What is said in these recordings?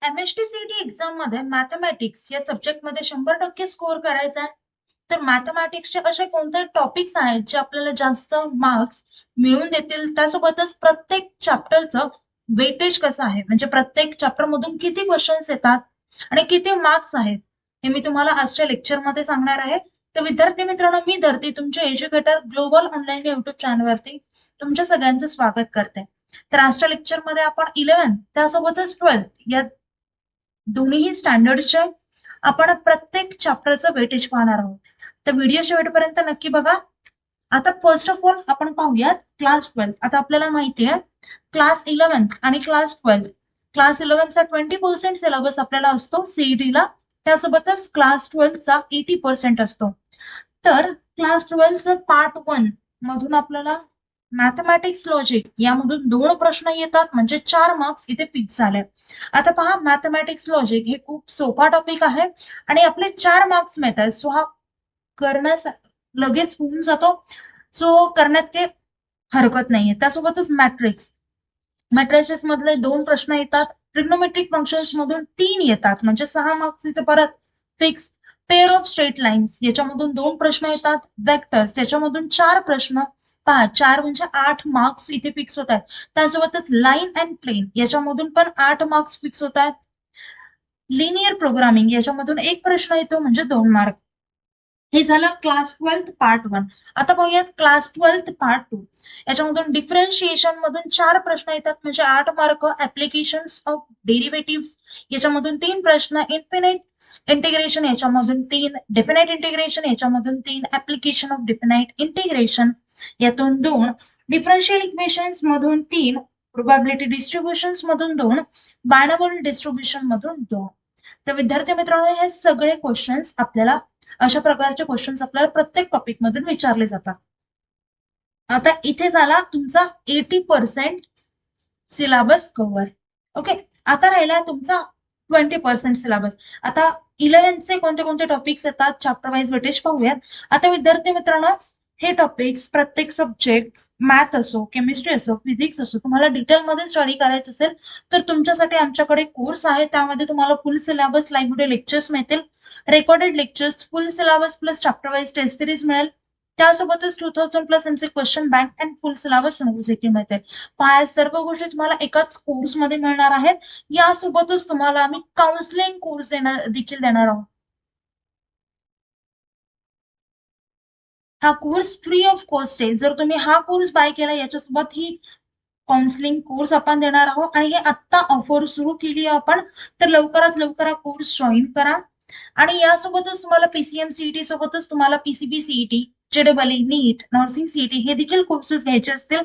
MST-CET exam मध्ये mathematics या subject मध्ये 100% स्कोर करायचा आहे. तर मॅथमॅटिक्सचे असे कोणते टॉपिक्स आहेत जे आपल्याला जास्त मार्क्स मिळवून देतील, त्यासोबतच प्रत्येक चॅप्टरचं वेटेज कसं आहे, म्हणजे प्रत्येक चॅप्टर मधून किती क्वेश्चन्स येतात आणि किती मार्क्स आहेत, हे मी तुम्हाला आजच्या लेक्चर मध्ये सांगणार आहे. तर विद्यार्थी मित्रांनो, मी धरती तुमचे एज्युकेटर ग्लोबल ऑनलाईन युट्यूब चॅनलवरती तुमच्या सगळ्यांचं स्वागत करते. तर आजच्या लेक्चर मध्ये आपण 11 त्यासोबतच 12 या दोन्हीही स्टँडर्डचे आपण प्रत्येक चॅप्टरचं वेटेज पाहणार आहोत. तर व्हिडिओ शेवटपर्यंत नक्की बघा. आता फर्स्ट ऑफ ऑल आपण पाहूयात क्लास 12. आता आपल्याला माहिती आहे क्लास 11 आणि क्लास 12. क्लास 11चा 20% सिलेबस आपल्याला असतो सीईटीला, त्यासोबतच क्लास 12चा 80% असतो. तर क्लास 12चं पार्ट 1 मधून आपल्याला मॅथमॅटिक्स लॉजिक यामधून 2 प्रश्न येतात, म्हणजे 4 मार्क्स इथे फिक्स झाले. आता पहा, मॅथमॅटिक्स लॉजिक हे खूप सोपा टॉपिक आहे आणि आपले 4 मार्क्स मिळतात. सो हा करण्यास लगेच होऊन जातो, सो करण्यात काही हरकत नाहीये. त्यासोबतच मॅट्रिसेस मधले 2 प्रश्न येतात. ट्रिग्नोमेट्रिक फंक्शन्स मधून 3 येतात, म्हणजे 6 मार्क्स इथे परत fix. Pair of straight lines याच्यामधून 2 प्रश्न येतात. वेक्टर्स त्याच्यामधून 4 प्रश्न. पहा, 4 म्हणजे 8 मार्क्स इथे फिक्स होत आहेत. त्यासोबतच लाईन अँड प्लेन याच्यामधून पण 8 मार्क्स फिक्स होत आहेत. लिनियर प्रोग्रामिंग याच्यामधून 1 प्रश्न येतो, म्हणजे 2 मार्क. हे झालं क्लास 12 पार्ट 1. आता पाहूयात क्लास 12 पार्ट 2. याच्यामधून डिफरन्शिएशन मधून 4 प्रश्न येतात, म्हणजे 8 मार्क. ऍप्लिकेशन्स ऑफ डेरिव्हेटिव्ह याच्यामधून 3 प्रश्न. इन्फिनिट इंटिग्रेशन याच्यामधून 3. डेफिनाइट इंटिग्रेशन याच्यामधून 3. ऍप्लिकेशन ऑफ डेफिनाइट इंटिग्रेशन यातून 2. डिफरन्शियल इक्वेशन्स मधून 3. प्रोबॅबिलिटी डिस्ट्रीब्युशन्स मधून 2. बायनॉमियल डिस्ट्रीब्युशन मधून 2. तर विद्यार्थी मित्रांनो, हे सगळे क्वेश्चन्स आपल्याला अशा प्रकारचे क्वेश्चन्स आपल्याला प्रत्येक टॉपिक मधून विचारले जातात. आता इथे झाला तुमचा 80% सिलेबस कव्हर. ओके, आता राहिला तुमचा 20% सिलेबस. आता 11चे कोणते कोणते टॉपिक्स येतात, चॅप्टर वाईज वेटेज पाहूयात. आता विद्यार्थी मित्रांनो, हे टॉपिक्स प्रत्येक सब्जेक्ट, मॅथ असो, केमिस्ट्री असो, फिजिक्स असो, तुम्हाला डिटेलमध्ये स्टडी करायचं असेल तर तुमच्यासाठी आमच्याकडे कोर्स आहे. त्यामध्ये तुम्हाला full syllabus, live video lectures मिळतील, recorded lectures, full syllabus plus chapter wise test series मिळेल. त्यासोबतच 2000 plus MC question bank and full syllabus मिळते. या सर्व गोष्टी तुम्हाला एकाच कोर्स मध्ये मिळणार आहेत. यासोबतच तुम्हाला आम्ही काउन्सिलिंग कोर्स देखील देणार आहोत. हा कोर्स फ्री ऑफ कॉस्ट आहे. जर तुम्ही हा कोर्स बाय केला, याच्यासोबत ही काउन्सिलिंग कोर्स आपण देणार आहोत आणि हे आत्ता ऑफर सुरू केली आहे आपण. तर लवकरात लवकर हा कोर्स जॉईन करा. आणि यासोबतच तुम्हाला पीसीएम सीईटी सोबतच तुम्हाला पीसीबी सीईटी, जेडबलई, नीट, नर्सिंग सीईटी हे देखील कोर्सेस घ्यायचे असतील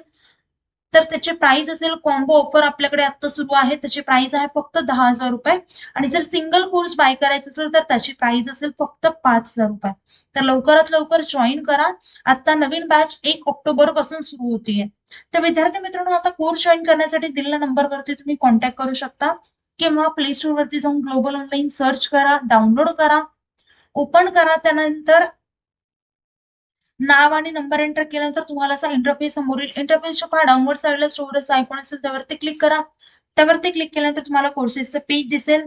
तर त्याची प्राइस असेल, कॉम्बो ऑफर आपल्याकडे आता सुरू आहे, त्याची प्राइस आहे फक्त 10,000 रुपये. आणि जर सिंगल कोर्स बाय करायचा असेल तर त्याची प्राइस असेल फक्त 5,000 रुपये. तर लवकरात लवकर जॉईन करा. आता नवीन बॅच 1 ऑक्टोबर पासून सुरू होतीये. तर विद्यार्थी मित्रांनो, आता कोर्स जॉईन करण्यासाठी दिलेल्या नंबरवरती तुम्ही कॉन्टॅक्ट करू शकता किंवा प्ले स्टोर वरती जाऊन ग्लोबल ऑनलाईन सर्च करा, डाउनलोड करा, ओपन करा. त्यानंतर नाव आणि नंबर एंटर केल्यानंतर तुम्हाला असा इंटरफेस समोर येईल. इंटरफेसच्या पहा डाउनलोड साईडला स्टोरेज आयकॉन असेल, त्यावरती क्लिक करा. त्यावरती क्लिक केल्यानंतर तुम्हाला कोर्सेसचं पेज दिसेल.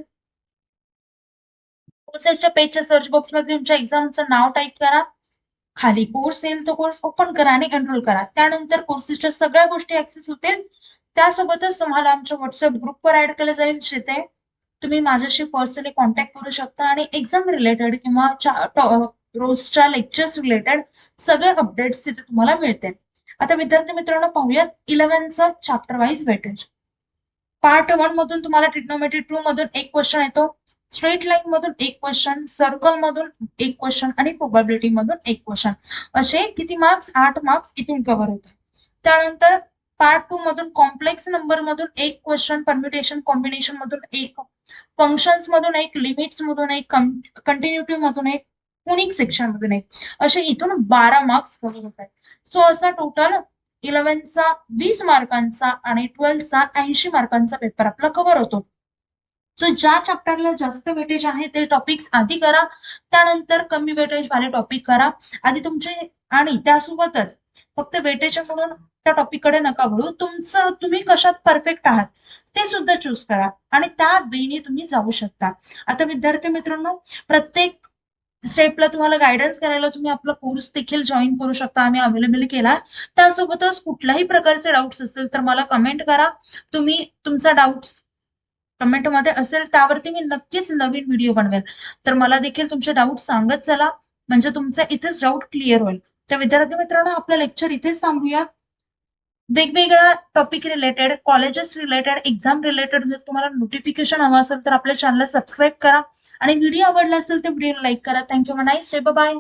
कोर्सेसच्या पेजच्या सर्च बॉक्समध्ये तुमच्या एक्झामचं नाव टाईप करा. खाली कोर्स येईल, तो कोर्स ओपन करा आणि एनरोल करा. त्यानंतर कोर्सेसच्या सगळ्या गोष्टी ऍक्सेस होतील. त्यासोबतच तुम्हाला आमच्या व्हॉट्सअप ग्रुपवर ऍड केलं जाईल, जिथे तुम्ही माझ्याशी पर्सनली कॉन्टॅक्ट करू शकता आणि एक्झाम रिलेटेड किंवा रोजच्या लेक्चर्स रिलेटेड सगळे अपडेट्स तिथे तुम्हाला मिळतील. आता विद्यार्थी मित्रांनो, पाहूयात 11चं चॅप्टर वाईज वेटेज. पार्ट 1 मधून तुम्हाला ट्रिग्नोमेट्री 2 मधून 1 क्वेश्चन येतो, स्ट्रेट लाईन मधून 1 क्वेश्चन, सर्कल मधून 1 क्वेश्चन आणि प्रोबॅबिलिटी मधून 1 क्वेश्चन. असे किती मार्क्स? 8 मार्क्स इथून कव्हर होतात. त्यानंतर पार्ट 2 मधून कॉम्प्लेक्स नंबर मधून 1 क्वेश्चन, परम्युटेशन कॉम्बिनेशन मधून 1, फंक्शन्स मधून 1, लिमिट्स मधून 1, कंटिन्युटी मधून 1, युनिक सेक्शन मधून 1, असे इथून 12 मार्क्स कव्हर होत आहेत. सो असा टोटल 11चा 20 मार्कांचा आणि 12चा 80 मार्कांचा पेपर आपला कव्हर होतो. सो ज्या चॅप्टरला जास्त वेटेज आहे ते टॉपिक्स आधी करा, त्यानंतर कमी वेटेज वाले टॉपिक करा आधी तुमचे. आणि त्यासोबतच फक्त वेटेज म्हणून त्या टॉपिककडे नका वळू. तुम्ही कशात परफेक्ट आहात ते सुद्धा चूज करा आणि त्या वेने तुम्ही जाऊ शकता. आता विद्यार्थी मित्रांनो, प्रत्येक स्टेपला तुम्हाला गायडन्स करायला तुम्ही आपला कोर्स देखील जॉईन करू शकता. आम्ही अवेलेबल केला. त्यासोबतच कुठल्याही प्रकारचे डाऊट्स असतील तर मला कमेंट करा. तुम्ही तुमचा डाऊट्स कमेंटमध्ये असेल त्यावरती मी नक्कीच नवीन व्हिडिओ बनवेल. तर मला देखील तुमचे डाऊट सांगत चला, म्हणजे तुमचा इथेच डाऊट क्लिअर होईल. तर विद्यार्थी मित्रांनो, आपलं लेक्चर इथेच थांबूया. वेगवेगळ्या topic related, colleges related, exam related जर तुम्हाला नोटिफिकेशन हवं असेल तर आपल्या चॅनलला सबस्क्राईब करा आणि व्हिडिओ आवडला असेल तर व्हिडिओला लाईक करा. थँक्यू. Nice day. बाय.